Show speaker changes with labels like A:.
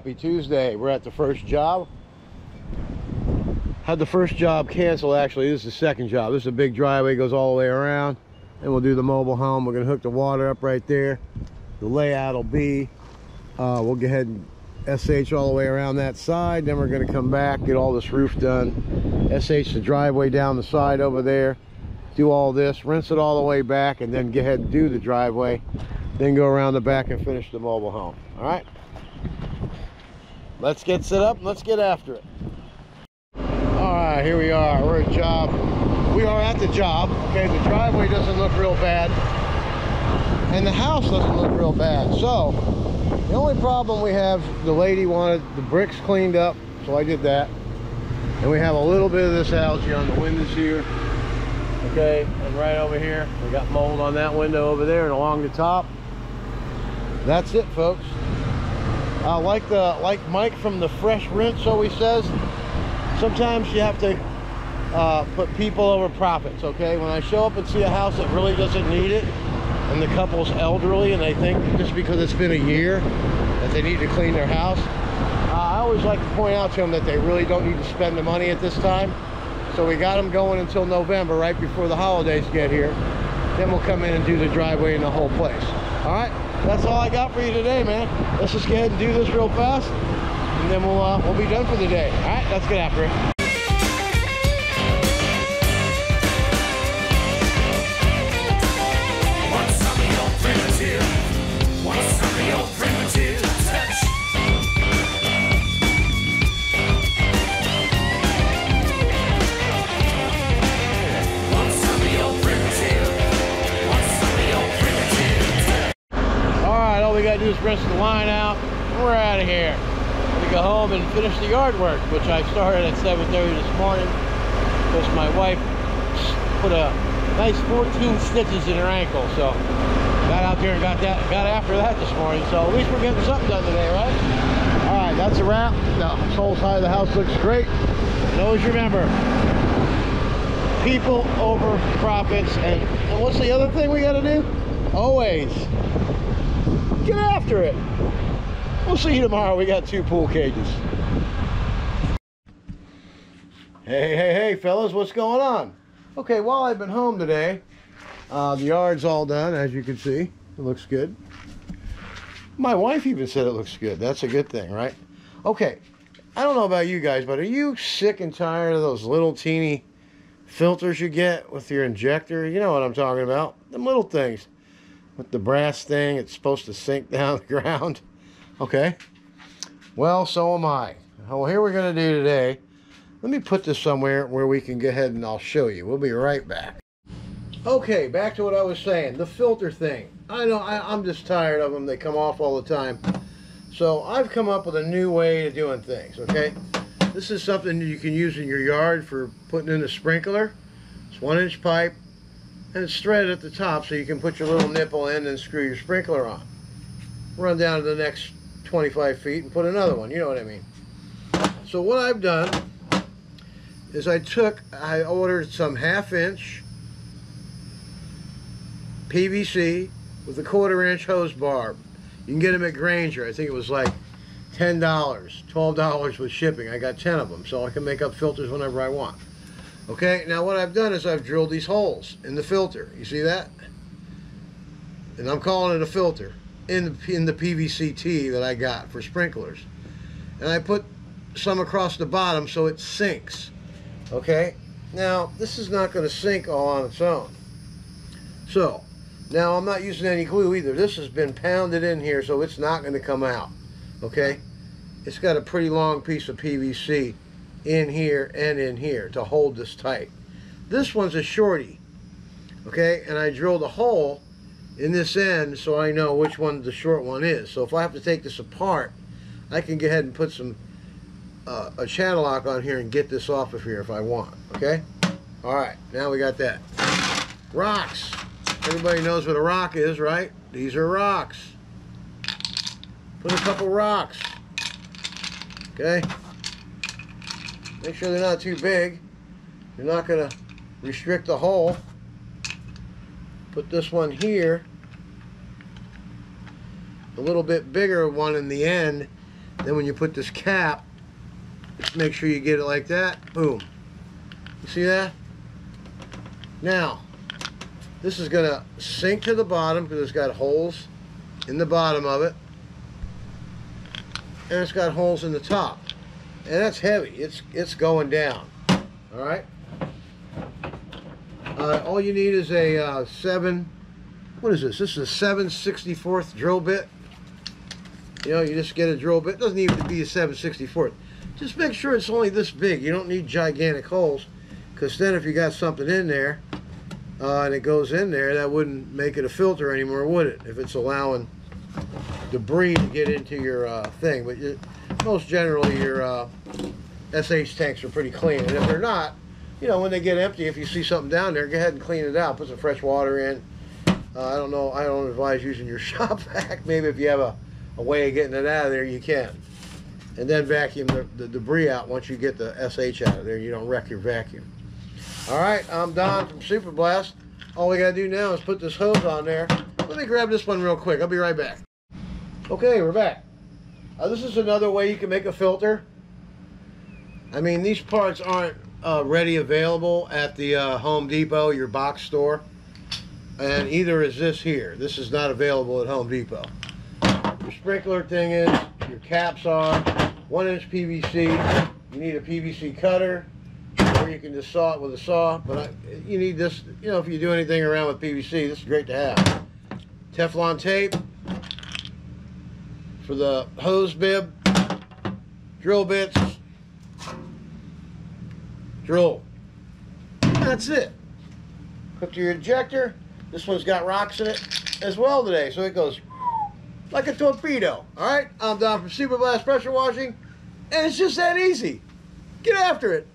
A: Happy Tuesday. We're at the first job. Had the first job canceled. Actually, this is the second job. This is a big driveway, goes all the way around, and we'll do the mobile home. We're gonna hook the water up right there. The layout will be we'll go ahead and SH all the way around that side, then we're going to come back, get all this roof done, SH the driveway down the side over there, do all this, rinse it all the way back, and then go ahead and do the driveway, then go around the back and finish the mobile home. All right, let's get set up and let's get after it. All right, here we are. We're at job. We are at the job. Okay, the driveway doesn't look real bad and the house doesn't look real bad. So the only problem we have, the lady wanted the bricks cleaned up, so I did that. And we have a little bit of this algae on the windows here. Okay, and right over here, we got mold on that window over there and along the top. That's it, folks. Like Mike from the Fresh Rinse always says, sometimes you have to put people over profits, okay? When I show up and see a house that really doesn't need it, and the couple's elderly and they think just because it's been a year that they need to clean their house, I always like to point out to them that they really don't need to spend the money at this time. So we got them going until November, right before the holidays get here. Then we'll come in and do the driveway and the whole place. All right, that's all I got for you today, man. Let's just go ahead and do this real fast, and then we'll be done for the day. All right, let's get after it. All we gotta do is rinse the line out and we're out of here. We go home and finish the yard work, which I started at 7:30 this morning because my wife put a nice 14 stitches in her ankle, so got out there and got after that this morning. So at least we're getting something done today, right? All right, that's a wrap. The whole side of the house looks great. And always remember, people over profits. And what's the other thing we got to do? Always get after it. We'll see you tomorrow. We got 2 pool cages. Hey, fellas, what's going on? Okay, while I've been home today, the yard's all done, as you can see. It looks good. My wife even said it looks good. That's a good thing, right? Okay, I don't know about you guys, but are you sick and tired of those little teeny filters you get with your injector? You know what I'm talking about. Them little things with the brass thing. It's supposed to sink down the ground. Okay, well, so am I. Well, here we're going to do today, let me put this somewhere where we can go ahead and I'll show you. We'll be right back. Okay, back to what I was saying, the filter thing. I know, I'm just tired of them. They come off all the time. So I've come up with a new way of doing things, okay? This is something you can use in your yard for putting in a sprinkler. It's 1-inch pipe, and it's threaded at the top so you can put your little nipple in and screw your sprinkler on. Run down to the next 25 feet and put another one, you know what I mean. So what I've done is I ordered some 1/2-inch PVC with a 1/4-inch hose barb. You can get them at Granger. I think it was like $10, $12 with shipping. I got 10 of them, so I can make up filters whenever I want. Okay, now what I've done is I've drilled these holes in the filter. You see that? And I'm calling it a filter in the PVC tee that I got for sprinklers. And I put some across the bottom so it sinks. Okay, now this is not going to sink all on its own. So now I'm not using any glue either. This has been pounded in here, so it's not going to come out. Okay, it's got a pretty long piece of PVC in here and in here to hold this tight. This one's a shorty. Okay, and I drilled a hole in this end so I know which one the short one is. So if I have to take this apart, I can go ahead and put some a channel lock on here and get this off of here if I want. Okay, all right, now we got that. Rocks. Everybody knows what a rock is, right? These are rocks. Put a couple rocks. Okay, make sure they're not too big. You're not going to restrict the hole. Put this one here, a little bit bigger one in the end, Then when you put this cap, just make sure you get it like that. Boom. You see that? Now, this is going to sink to the bottom because it's got holes in the bottom of it. And it's got holes in the top. And that's heavy. It's going down. All right? All you need is a what is this? This is a 7/64 drill bit. You know, you just get a drill bit. It doesn't even have to be a 7/64. Just make sure it's only this big. You don't need gigantic holes, because then if you got something in there and it goes in there, that wouldn't make it a filter anymore, would it? If it's allowing debris to get into your thing. But most generally your SH tanks are pretty clean. And if they're not, you know, when they get empty, if you see something down there, go ahead and clean it out. Put some fresh water in. I don't know. I don't advise using your shop vac. Maybe if you have a way of getting it out of there, you can. And then vacuum the debris out once you get the SH out of there. You don't wreck your vacuum. All right, I'm Don from Super Blast. All we got to do now is put this hose on there. Let me grab this one real quick. I'll be right back. Okay, we're back. This is another way you can make a filter. I mean, these parts aren't ready available at the Home Depot, your box store. And either is this here. This is not available at Home Depot. Your sprinkler thing is, your caps are 1-inch PVC. You need a PVC cutter, or you can just saw it with a saw. But you need this, you know, if you do anything around with PVC, this is great to have. Teflon tape for the hose bib, drill bits, drill. That's it. Hook to your injector. This one's got rocks in it as well today, so it goes like a torpedo. All right, I'm Don from Super Blast Pressure Washing, and it's just that easy. Get after it.